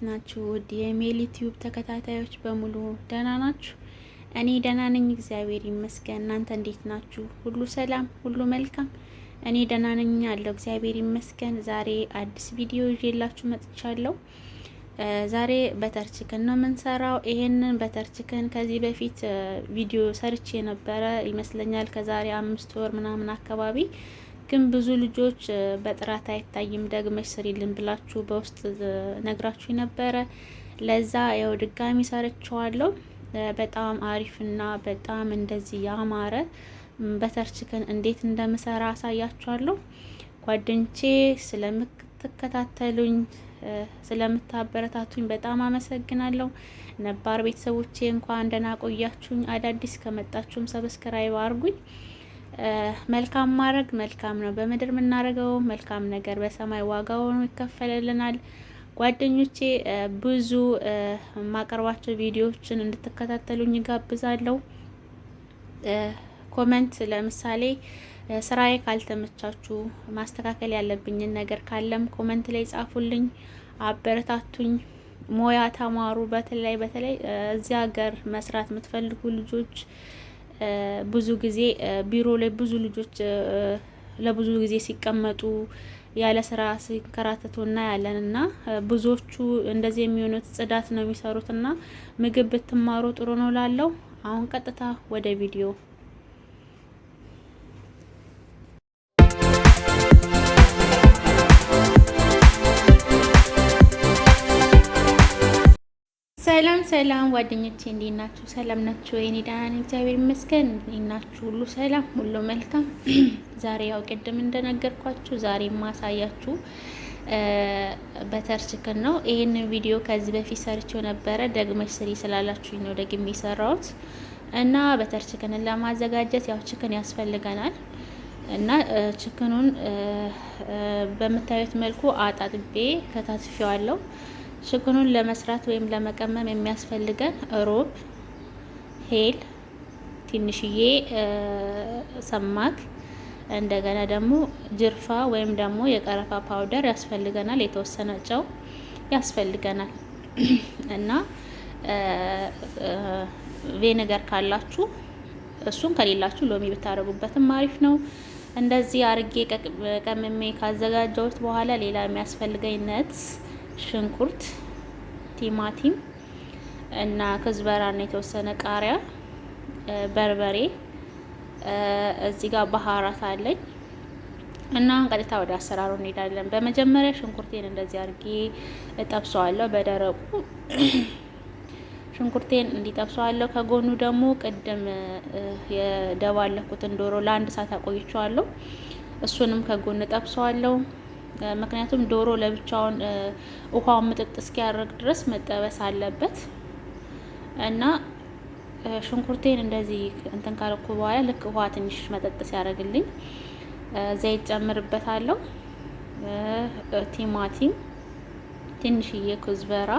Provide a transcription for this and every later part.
ናችሁ? ውድ የሜል ዩቲዩብ ተከታታዮች በሙሉ ደህና ናችሁ? እኔ ደህና ነኝ፣ እግዚአብሔር ይመስገን። እናንተ እንዴት ናችሁ? ሁሉ ሰላም፣ ሁሉ መልካም? እኔ ደህና ነኝ አለው፣ እግዚአብሔር ይመስገን። ዛሬ አዲስ ቪዲዮ ይዤላችሁ መጥቻለሁ። ዛሬ በተር ቺክን ነው የምንሰራው። ይሄንን በተር ቺክን ከዚህ በፊት ቪዲዮ ሰርቼ ነበረ ይመስለኛል፣ ከዛሬ 5 ወር ምናምን አካባቢ። ግን ብዙ ልጆች በጥራት አይታይም ደግመሽ ስሪልን ብላችሁ በውስጥ ነግራችሁ ነበረ። ለዛ ያው ድጋሚ ሰርቼዋለሁ። በጣም አሪፍና በጣም እንደዚህ ያማረ በተር ቺክን እንዴት እንደምሰራ አሳያችኋለሁ። ጓደኞቼ ስለምትከታተሉኝ ስለምታበረታቱኝ በጣም አመሰግናለሁ። ነባር ቤተሰቦቼ እንኳን ደህና ቆያችሁኝ። አዳዲስ ከመጣችሁም ሰብስክራይብ አድርጉኝ። መልካም ማድረግ መልካም ነው። በምድር የምናደርገው መልካም ነገር በሰማይ ዋጋውን ይከፈልልናል። ጓደኞቼ ብዙ የማቀርባቸው ቪዲዮዎችን እንድትከታተሉኝ ጋብዛለሁ። ኮመንት ለምሳሌ ስራዬ ካልተመቻችሁ ማስተካከል ያለብኝን ነገር ካለም ኮመንት ላይ ጻፉልኝ፣ አበረታቱኝ። ሞያ ተማሩ። በተለይ እዚህ ሀገር መስራት የምትፈልጉ ልጆች ብዙ ጊዜ ቢሮ ላይ ብዙ ልጆች ለብዙ ጊዜ ሲቀመጡ ያለ ስራ ሲንከራተቱና ያለንና ብዙዎቹ እንደዚህ የሚሆኑት ጽዳት ነው የሚሰሩትና ምግብ ብትማሩ ጥሩ ነው ላለው። አሁን ቀጥታ ወደ ቪዲዮ። ሰላም ጓደኞቼ እንዴት ናችሁ? ሰላም ናችሁ? እኔ ደህና ነኝ እግዚአብሔር ይመስገን። እንዴት ናችሁ? ሁሉ ሰላም፣ ሁሉ መልካም። ዛሬ ያው ቅድም እንደነገርኳችሁ ዛሬ ማሳያችሁ በተር ቺክን ነው። ይሄንን ቪዲዮ ከዚህ በፊት ሰርቼው ነበረ። ደግመሽ ስሪ ስላላችሁኝ ነው ደግሜ የሰራሁት። እና በተር ቺክንን ለማዘጋጀት ያው ቺክን ያስፈልገናል። እና ቺክኑን በምታዩት መልኩ አጣጥቤ ከታትፌዋለሁ። ቺክኑን ለመስራት ወይም ለመቀመም የሚያስፈልገን ሮብ፣ ሄል፣ ትንሽዬ ሰማክ፣ እንደገና ደግሞ ጅርፋ ወይም ደግሞ የቀረፋ ፓውደር ያስፈልገናል። የተወሰነ ጨው ያስፈልገናል። እና ቬነገር ካላችሁ እሱን፣ ከሌላችሁ ሎሚ ብታረጉበትም አሪፍ ነው። እንደዚህ አርጌ ቀምሜ ካዘጋጀሁት በኋላ ሌላ የሚያስፈልገኝ ነትስ፣ ሽንኩርት፣ ቲማቲም እና ከዝበራ እና የተወሰነ ቃሪያ፣ በርበሬ፣ እዚህ ጋር ባህራት አለኝ። እና ቀጥታ ወደ አሰራሩ እንሄዳለን። በመጀመሪያ ሽንኩርቴን እንደዚህ አድርጌ እጠብሰዋለሁ በደረቁ። ሽንኩርቴን እንዲጠብሰዋለሁ። ከጎኑ ደግሞ ቅድም የደባለኩትን ዶሮ ለ1 ሰዓት አቆይቼዋለሁ። እሱንም ከጎን እጠብሰዋለሁ። ምክንያቱም ዶሮ ለብቻውን ውሃውን ምጥጥ እስኪያደርግ ድረስ መጠበስ አለበት። እና ሽንኩርቴን እንደዚህ እንትን ካለኩ በኋላ ልክ ውሃ ትንሽ መጠጥ ሲያደርግልኝ ዘይት ጨምርበታለሁ። ቲማቲም፣ ትንሽዬ ኩዝበራ፣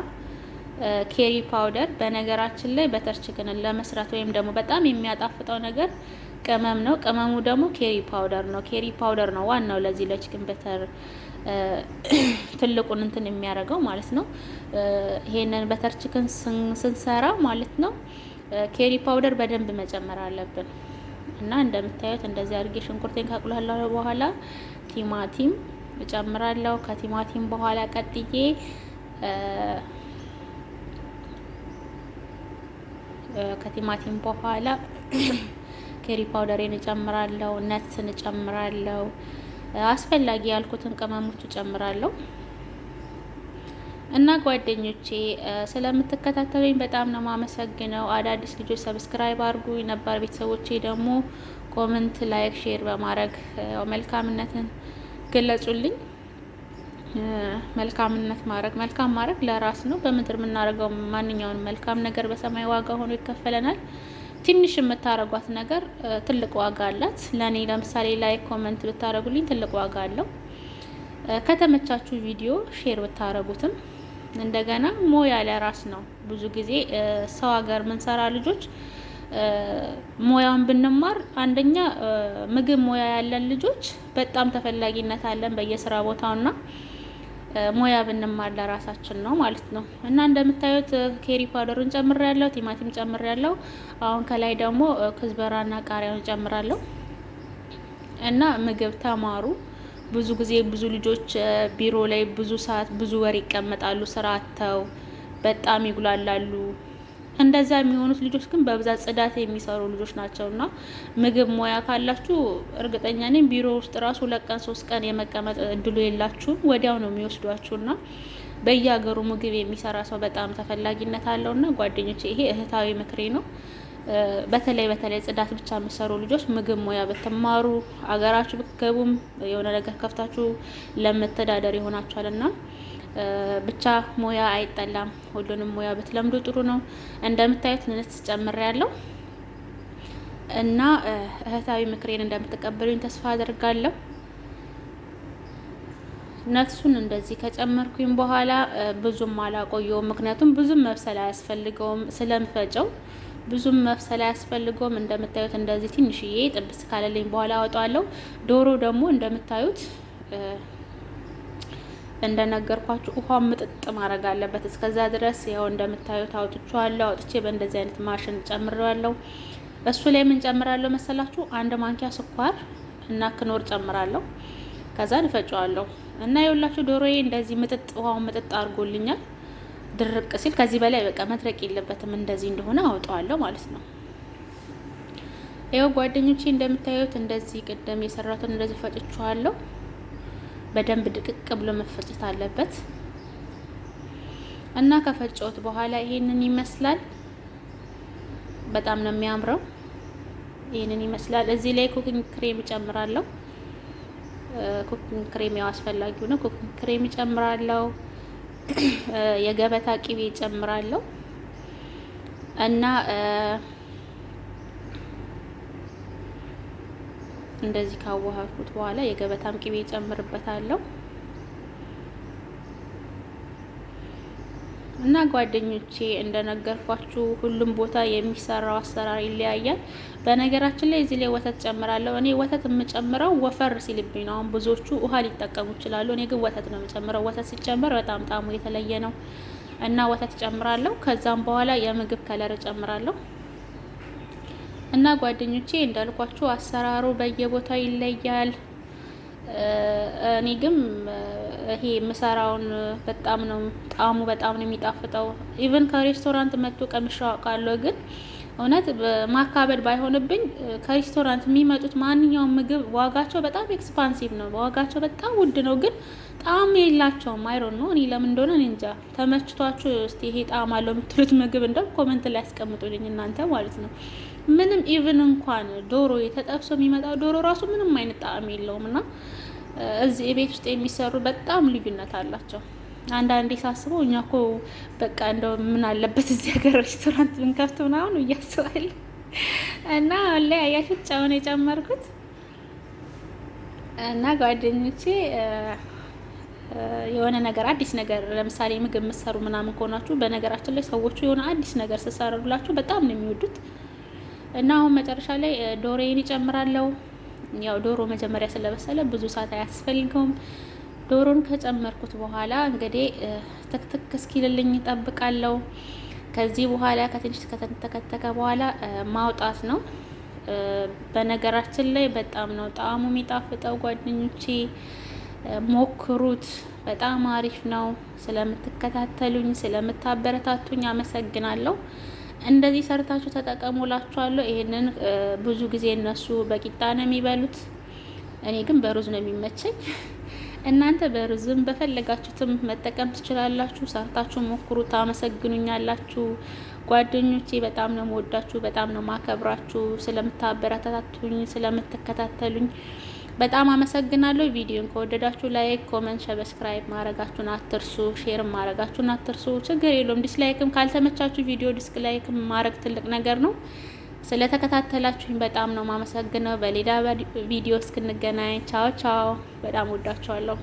ኬሪ ፓውደር። በነገራችን ላይ በተር ቺክንን ለመስራት ወይም ደግሞ በጣም የሚያጣፍጠው ነገር ቅመም ነው። ቅመሙ ደግሞ ኬሪ ፓውደር ነው። ኬሪ ፓውደር ነው ዋናው ለዚህ ለቺክን በተር ትልቁን እንትን የሚያደርገው ማለት ነው። ይሄንን በተር ቺክን ስንሰራ ማለት ነው ኬሪ ፓውደር በደንብ መጨመር አለብን። እና እንደምታዩት እንደዚህ አድርጌ ሽንኩርቴን ካቁላላሁ በኋላ ቲማቲም እጨምራለሁ። ከቲማቲም በኋላ ቀጥዬ ከቲማቲም በኋላ ኬሪ ፓውደሬን እጨምራለሁ። ነትስን እጨምራለሁ። አስፈላጊ ያልኩትን ቅመሞች እጨምራለሁ። እና ጓደኞቼ ስለምትከታተሉኝ በጣም ነው ማመሰግነው። አዳዲስ ልጆች ሰብስክራይብ አድርጉ። ነባር ቤተሰቦቼ ደግሞ ኮሜንት፣ ላይክ፣ ሼር በማድረግ መልካምነትን ገለጹልኝ። መልካም ማድረግ ለራስ ነው። በምድር የምናደርገው ማንኛውንም መልካም ነገር በሰማይ ዋጋ ሆኖ ይከፈለናል። ትንሽ የምታረጓት ነገር ትልቅ ዋጋ አላት። ለኔ ለምሳሌ ላይክ፣ ኮሜንት ብታረጉልኝ ትልቅ ዋጋ አለው። ከተመቻችሁ ቪዲዮ ሼር ብታረጉትም እንደገና ሞያ ለራስ ነው። ብዙ ጊዜ ሰው ሀገር ምንሰራ ልጆች ሞያውን ብንማር አንደኛ ምግብ ሞያ ያለን ልጆች በጣም ተፈላጊነት አለን በየስራ ቦታውና ሙያ ብንማር ለራሳችን ነው ማለት ነው። እና እንደምታዩት ኬሪ ፓውደሩን ጨምሬያለሁ፣ ቲማቲም ጨምሬያለሁ። አሁን ከላይ ደግሞ ክዝበራና ቃሪያውን ጨምራለሁ። እና ምግብ ተማሩ። ብዙ ጊዜ ብዙ ልጆች ቢሮ ላይ ብዙ ሰዓት ብዙ ወር ይቀመጣሉ፣ ስራ አጥተው በጣም ይጉላላሉ። እንደዛ የሚሆኑት ልጆች ግን በብዛት ጽዳት የሚሰሩ ልጆች ናቸው። እና ምግብ ሙያ ካላችሁ እርግጠኛ ነኝ ቢሮ ውስጥ ራሱ 2 ቀን 3 ቀን የመቀመጥ እድሉ የላችሁም። ወዲያው ነው የሚወስዷችሁና በየሀገሩ ምግብ የሚሰራ ሰው በጣም ተፈላጊነት አለውና ጓደኞቼ፣ ይሄ እህታዊ ምክሬ ነው። በተለይ ጽዳት ብቻ የምትሰሩ ልጆች ምግብ ሙያ ብትማሩ አገራችሁ ብትገቡም የሆነ ነገር ከፍታችሁ ለመተዳደር ይሆናችኋልና ብቻ ሙያ አይጠላም። ሁሉንም ሙያ ብትለምዱ ጥሩ ነው። እንደምታዩት ንስ ጨምሬያለሁ እና እህታዊ ምክሬን እንደምትቀበሉኝ ተስፋ አደርጋለሁ። ነትሱን እንደዚህ ከጨመርኩኝ በኋላ ብዙም አላቆየውም፣ ምክንያቱም ብዙም መብሰል አያስፈልገውም ስለምፈጨው። ብዙም መብሰል አያስፈልገውም። እንደምታዩት እንደዚህ ትንሽዬ ጥብስ ካለልኝ በኋላ አወጣዋለሁ። ዶሮ ደግሞ እንደምታዩት እንደነገርኳችሁ ውሃው ምጥጥ ማድረግ አለበት። እስከዛ ድረስ ያው እንደምታዩት አውጥቼዋለሁ። አውጥቼ በእንደዚህ አይነት ማሽን ጨምሬዋለሁ። እሱ ላይ ምን ጨምራለሁ መሰላችሁ? 1 ማንኪያ ስኳር እና ክኖር ጨምራለሁ። ከዛ እፈጨዋለሁ እና የሁላችሁ ዶሮዬ እንደዚህ ምጥጥ ውሃው ምጥጥ አድርጎልኛል። ድርቅ ሲል ከዚህ በላይ በቃ መድረቅ የለበትም። እንደዚህ እንደሆነ አውጣዋለሁ ማለት ነው። ይኸው ጓደኞቼ እንደምታዩት እንደዚህ ቅድም የሰራሁትን እንደዚህ ፈጭቼዋለሁ። በደንብ ድቅቅ ብሎ መፈጨት አለበት እና ከፈጨሁት በኋላ ይሄንን ይመስላል። በጣም ነው የሚያምረው። ይሄንን ይመስላል። እዚህ ላይ ኩኪንግ ክሬም ጨምራለሁ። ኩኪንግ ክሬም ያው አስፈላጊው ነው። ኩኪንግ ክሬም ጨምራለሁ። የገበታ ቅቤ ጨምራለሁ እና እንደዚህ ካዋሃድኩት በኋላ የገበታም ቅቤ ጨምርበታለሁ እና ጓደኞቼ እንደነገርኳችሁ ሁሉም ቦታ የሚሰራው አሰራር ይለያያል። በነገራችን ላይ እዚህ ላይ ወተት ጨምራለሁ። እኔ ወተት የምጨምረው ወፈር ሲልብኝ ነው። አሁን ብዙዎቹ ውሃ ሊጠቀሙ ይችላሉ። እኔ ግን ወተት ነው የምጨምረው። ወተት ሲጨመር በጣም ጣዕሙ የተለየ ነው እና ወተት ጨምራለሁ። ከዛም በኋላ የምግብ ከለር ጨምራለሁ እና ጓደኞቼ እንዳልኳችሁ አሰራሩ በየቦታው ይለያል። እኔ ግን ይሄ የምሰራውን በጣም ነው ጣዕሙ በጣም ነው የሚጣፍጠው። ኢቭን ከሬስቶራንት መጥቶ ቀምሻው አውቃለሁ። ግን እውነት ማካበድ ባይሆንብኝ ከሬስቶራንት የሚመጡት ማንኛውም ምግብ ዋጋቸው በጣም ኤክስፓንሲቭ ነው። ዋጋቸው በጣም ውድ ነው፣ ግን ጣዕም የላቸውም። አይሮን ነው እኔ ለምን እንደሆነ እኔ እንጃ። ተመችቷችሁ እስቲ ይሄ ጣዕም አለው የምትሉት ምግብ እንደው ኮሜንት ላይ ያስቀምጡልኝ እናንተ ማለት ነው። ምንም ኢቭን እንኳን ዶሮ የተጠብሶ የሚመጣው ዶሮ ራሱ ምንም አይነት ጣዕም የለውም እና እዚህ ቤት ውስጥ የሚሰሩ በጣም ልዩነት አላቸው። አንዳንዴ ሳስበው እኛ እኮ በቃ እንደው ምን አለበት እዚህ ሀገር ሬስቶራንት ብንከፍት ምናምን እያስባለሁ እና ላይ አያችሁት ጨውን የጨመርኩት እና ጓደኞቼ የሆነ ነገር አዲስ ነገር ለምሳሌ ምግብ የምትሰሩ ምናምን ከሆናችሁ በነገራችን ላይ ሰዎቹ የሆነ አዲስ ነገር ስሰሩላችሁ በጣም ነው የሚወዱት። እና አሁን መጨረሻ ላይ ዶሮዬን እጨምራለሁ። ያው ዶሮ መጀመሪያ ስለበሰለ ብዙ ሰዓት አያስፈልገውም። ዶሮን ከጨመርኩት በኋላ እንግዲህ ትክትክ እስኪልልኝ እጠብቃለሁ። ከዚህ በኋላ ከትንሽ ከተንተከተከ በኋላ ማውጣት ነው። በነገራችን ላይ በጣም ነው ጣዕሙ የሚጣፍጠው ጓደኞቼ፣ ሞክሩት። በጣም አሪፍ ነው። ስለምትከታተሉኝ ስለምታበረታቱኝ አመሰግናለሁ። እንደዚህ ሰርታችሁ ተጠቀሙላችኋለሁ። ይሄንን ብዙ ጊዜ እነሱ በቂጣ ነው የሚበሉት፣ እኔ ግን በሩዝ ነው የሚመቸኝ። እናንተ በሩዝም በፈለጋችሁትም መጠቀም ትችላላችሁ። ሰርታችሁ ሞክሩ፣ ታመሰግኑኛላችሁ። ጓደኞቼ በጣም ነው የምወዳችሁ፣ በጣም ነው ማከብራችሁ። ስለምታበረታቱኝ ስለምትከታተሉኝ በጣም አመሰግናለሁ። ቪዲዮን ከወደዳችሁ ላይክ፣ ኮሜንት፣ ሰብስክራይብ ማድረጋችሁን አትርሱ። ሼር ማድረጋችሁን አትርሱ። ችግር የለውም። ዲስላይክም ካልተመቻችሁ ቪዲዮ ዲስላይክም ማድረግ ትልቅ ነገር ነው። ስለተከታተላችሁኝ በጣም ነው ማመሰግነው። በሌላ ቪዲዮ እስክንገናኝ ቻው ቻው። በጣም ወዳችኋለሁ።